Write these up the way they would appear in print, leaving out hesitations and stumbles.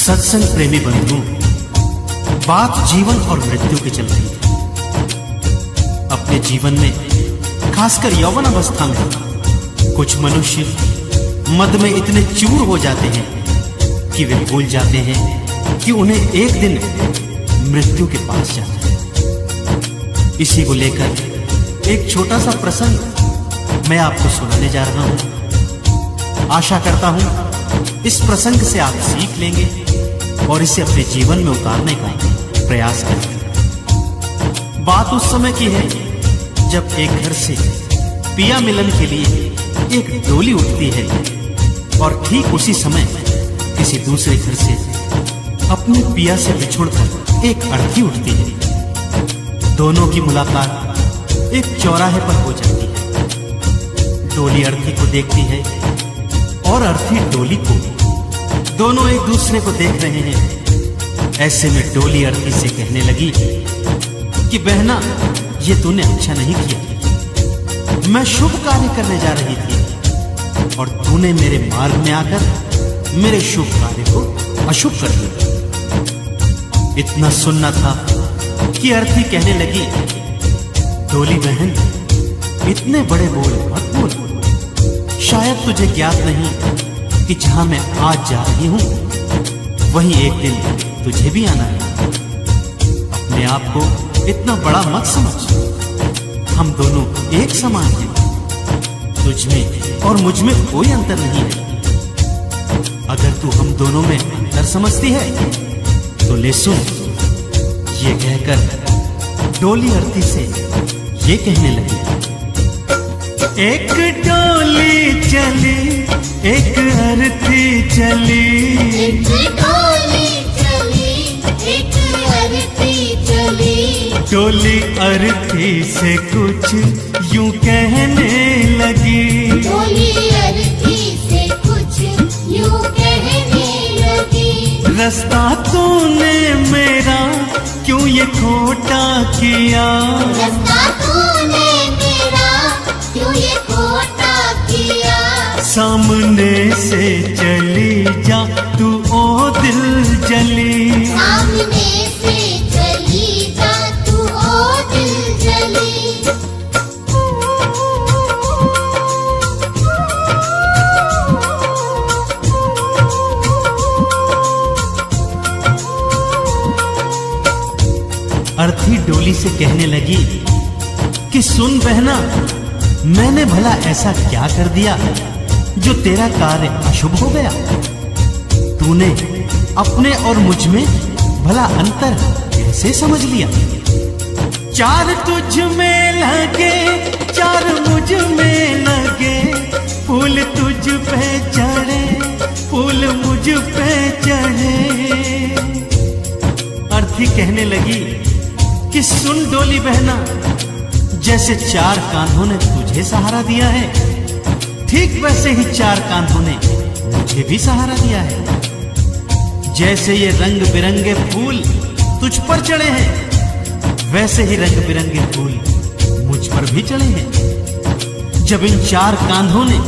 सत्संग प्रेमी बंधु, बात जीवन और मृत्यु की चल रही है। अपने जीवन में, खासकर यौवन अवस्था में, कुछ मनुष्य मद में इतने चूर हो जाते हैं कि वे भूल जाते हैं कि उन्हें एक दिन मृत्यु के पास जाना है। इसी को लेकर एक छोटा सा प्रसंग मैं आपको सुनाने जा रहा हूं। आशा करता हूं इस प्रसंग से आप सीख लेंगे और इसे अपने जीवन में उतारने का प्रयास करेंगे। बात उस समय की है जब एक घर से पिया मिलन के लिए एक डोली उठती है और ठीक उसी समय किसी दूसरे घर से अपने पिया से बिछुड़कर एक अर्थी उठती है। दोनों की मुलाकात एक चौराहे पर हो जाती है। डोली अर्थी को देखती है और अर्थी डोली को। दोनों एक दूसरे को देख रहे हैं। ऐसे में डोली अर्थी से कहने लगी कि बहना, ये तूने अच्छा नहीं किया। मैं शुभ कार्य करने जा रही थी और तूने मेरे मार्ग में आकर मेरे शुभ कार्य को अशुभ कर दिया। इतना सुनना था कि अर्थी कहने लगी, डोली बहन, इतने बड़े बोल मत बोल। शायद तुझे ज्ञात नहीं कि जहां मैं आज जा रही हूं वहीं एक दिन तुझे भी आना है। अपने आप को इतना बड़ा मत समझ। हम दोनों एक समान हैं। तुझ में और मुझ में कोई अंतर नहीं है। अगर तू हम दोनों में अंतर समझती है तो ले सुन। ये कहकर डोली अर्थी से ये कहने लगी, एक डोली चली, एक अर्थी चली, एक डोली चली, एक अर्थी चली। डोली अर्थी से कुछ यूं कहने लगी, डोली अर्थी से कुछ यूं कहने लगी, रास्ता तूने मेरा क्यों ये खोटा किया, रास्ता तूने मेरा क्यों ये खोटा किया। सामने से चली जा तू ओ दिल जली, सामने से चली जा तू ओ दिल जली। अर्थी डोली से कहने लगी कि सुन बहना, मैंने भला ऐसा क्या कर दिया जो तेरा कार्य अशुभ हो गया। तूने अपने और मुझ में भला अंतर कैसे समझ लिया। चार तुझ में लगे, चार मुझ में लगे, फूल तुझ पे चढ़े, फूल मुझ पे चढ़े। अर्थी कहने लगी कि सुन डोली बहना, जैसे चार कांधों ने तुझे सहारा दिया है, ठीक वैसे ही चार कांधों ने मुझे भी सहारा दिया है। जैसे ये रंग बिरंगे फूल तुझ पर चढ़े हैं, वैसे ही रंग बिरंगे फूल मुझ पर भी चढ़े हैं। जब इन चार कांधों ने,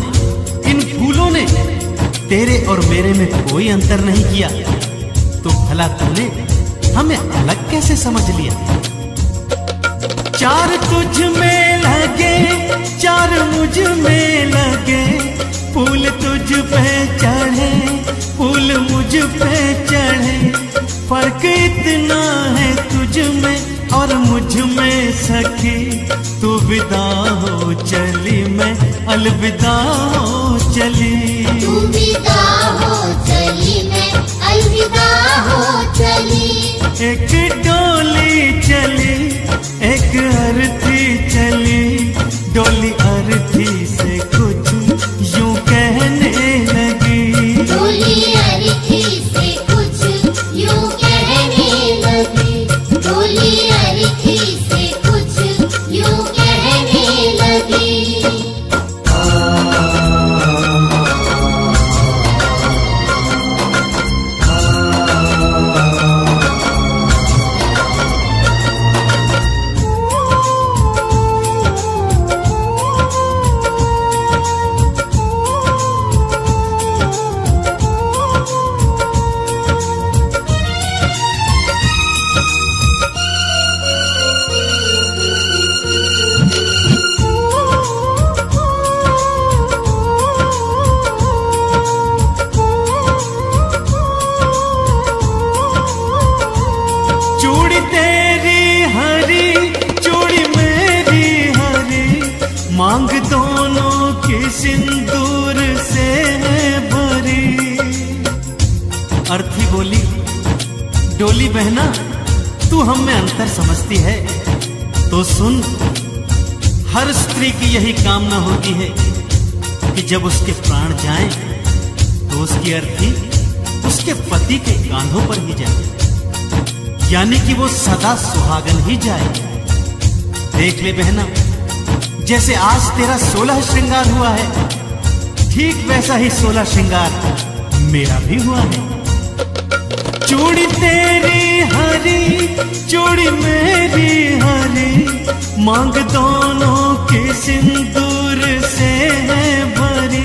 इन फूलों ने तेरे और मेरे में कोई अंतर नहीं किया, तो भला तूने हमें अलग कैसे समझ लिया। चार तुझ में लगे, चार मुझ में लगे, फूल तुझ पे चढ़े, फूल मुझ पे चढ़े। फर्क इतना है तुझ में और मुझ में सखी, तू विदा हो चली, मैं अलविदा हो चली, तू विदा हो चली, मैं अलविदा हो चली। एक डोली चली, एक अर्थी चली, डोली अर्थी से कुछ यूं कहने लगी, अर्थी बोली, डोली बहना तू हम में अंतर समझती है तो सुन, हर स्त्री की यही कामना होती है कि जब उसके प्राण जाएं तो उसकी अर्थी उसके पति के कांधों पर ही जाए, यानी कि वो सदा सुहागन ही जाए। देख ले बहना, जैसे आज तेरा 16 श्रृंगार हुआ है, ठीक वैसा ही 16 श्रृंगार मेरा भी हुआ है। चूड़ी तेरी हरी, चूड़ी मेरी हरी, मांग दोनों के सिंदूर से है भरी।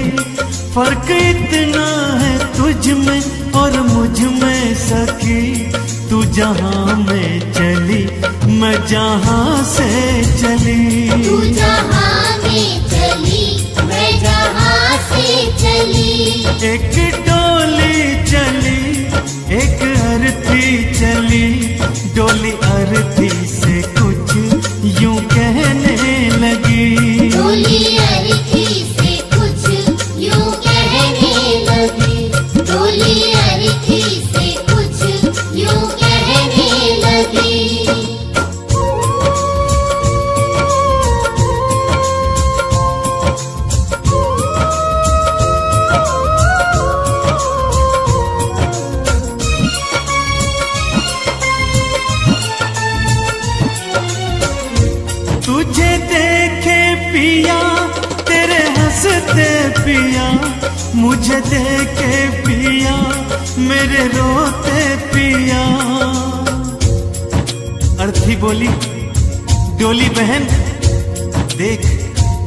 फर्क इतना है तुझ में और मुझ में सखी, तू जहां में चली मैं जहां से चली। तू जहां में चली मैं जहां से चली। एक डोली चली एक अर्थी चली, डोली अर्थी से कुछ यूं कहने लगी। डोली अर्थी से कुछ यूं कहने लगी। डोली अर्थी से कुछ यूं कहने लगी। तुझे देखे पिया तेरे हंसते पिया, मुझे देखे पिया मेरे रोते पिया। अर्थी बोली, डोली बहन देख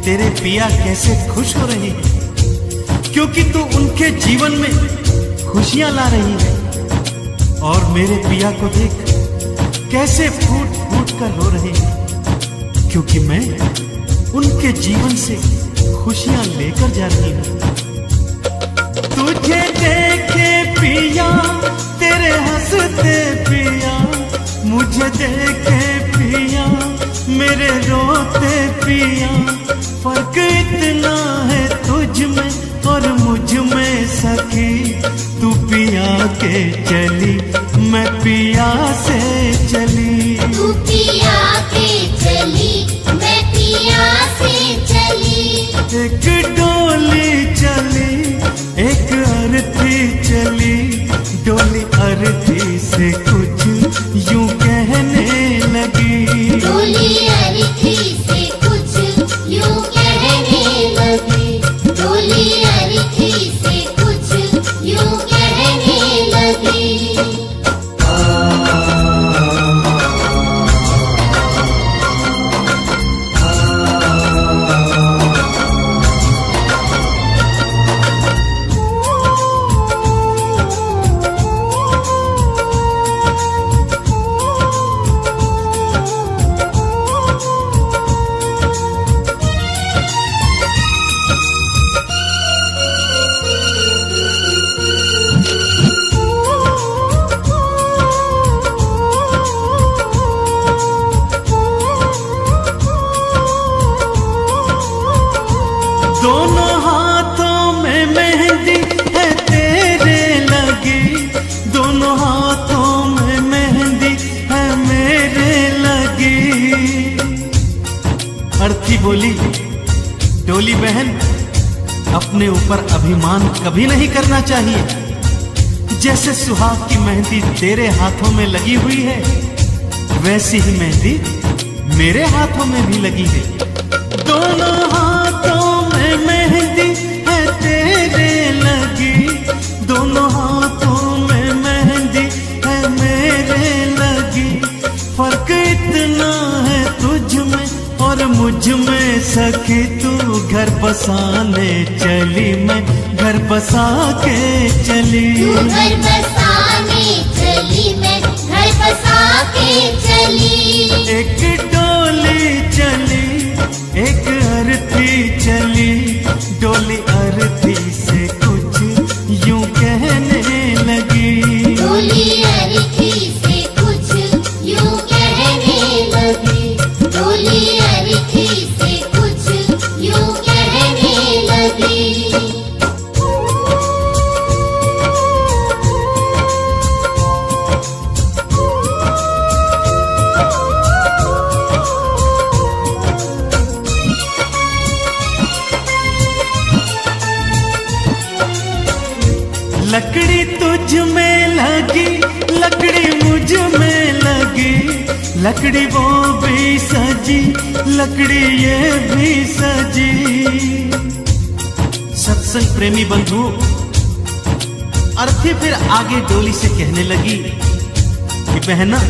तेरे पिया कैसे खुश हो रहे हैं, क्योंकि तू उनके जीवन में खुशियां ला रही है। और मेरे पिया को देख कैसे फूट फूट कर रो रहे हैं, क्योंकि मैं उनके जीवन से खुशियां लेकर जा रही हूं। तुझे देखे पिया तेरे हंसते पिया, मुझे देखे पिया मेरे रोते पिया। फर्क इतना है तुझ में और मुझ में सखी, तू पिया के चली मैं पिया से चली। तू पिया के चली मैं पिया से चली। एक डोली चली एक अर्थी चली, डोली अर्थी से कुछ यूं कहने लगी। डोली अर्थी से कुछ यूं कहने लगी। डोली अर्थी से कुछ यूं कहने लगी। दोनों हाथों में मेहंदी है तेरे लगी, दोनों हाथों में मेहंदी है मेरे लगी। अर्थी बोली, डोली बहन अपने ऊपर अभिमान कभी नहीं करना चाहिए। जैसे सुहाग की मेहंदी तेरे हाथों में लगी हुई है, वैसी ही मेहंदी मेरे हाथों में भी लगी है। दोनों हाथों में मेहंदी है तेरे लगी, दोनों हाथों में मेहंदी है मेरे लगी। फर्क इतना है तुझ में और मुझ में सखी, तू घर बसाने चली मैं घर बसा के चली। तू घर बसाने चली मैं घर बसा के चली। एक डोली चली एक अर्थी चली, डोली अर्थी से कुछ यूं कहने लगी। डोली अर्थी से कुछ यूं कहने लगी। डोली अर्थी से कुछ यूं कहने लगी। लकड़ी तुझ में लगी, लकड़ी मुझ में लगी, लकड़ी वो भी सजी, लकड़ी ये भी सजी। सत्संग प्रेमी बंधु, अर्थी फिर आगे डोली से कहने लगी कि बहना,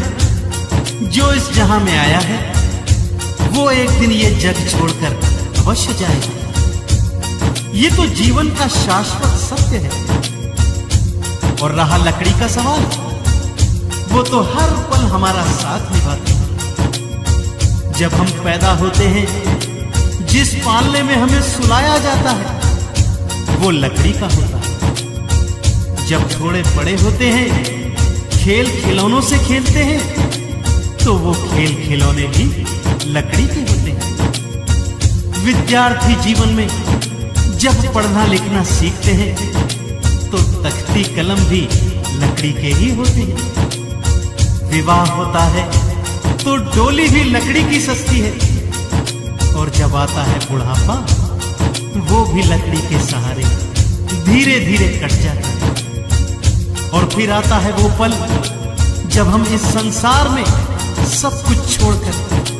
जो इस जहां में आया है वो एक दिन ये जग छोड़कर अवश्य जाएगा। ये तो जीवन का शाश्वत सत्य है। और रहा लकड़ी का सवाल, वो तो हर पल हमारा साथ निभाती है। जब हम पैदा होते हैं, जिस पालने में हमें सुलाया जाता है वो लकड़ी का होता है। जब थोड़े बड़े होते हैं, खेल खिलौनों से खेलते हैं, तो वो खेल खिलौने भी लकड़ी के होते हैं। विद्यार्थी जीवन में जब पढ़ना लिखना सीखते हैं, तो तख्ती कलम भी लकड़ी के ही होते हैं। विवाह होता है तो डोली भी लकड़ी की सस्ती है। और जब आता है बुढ़ापा, वो भी लकड़ी के सहारे धीरे धीरे कट जाता है। और फिर आता है वो पल जब हम इस संसार में सब कुछ छोड़कर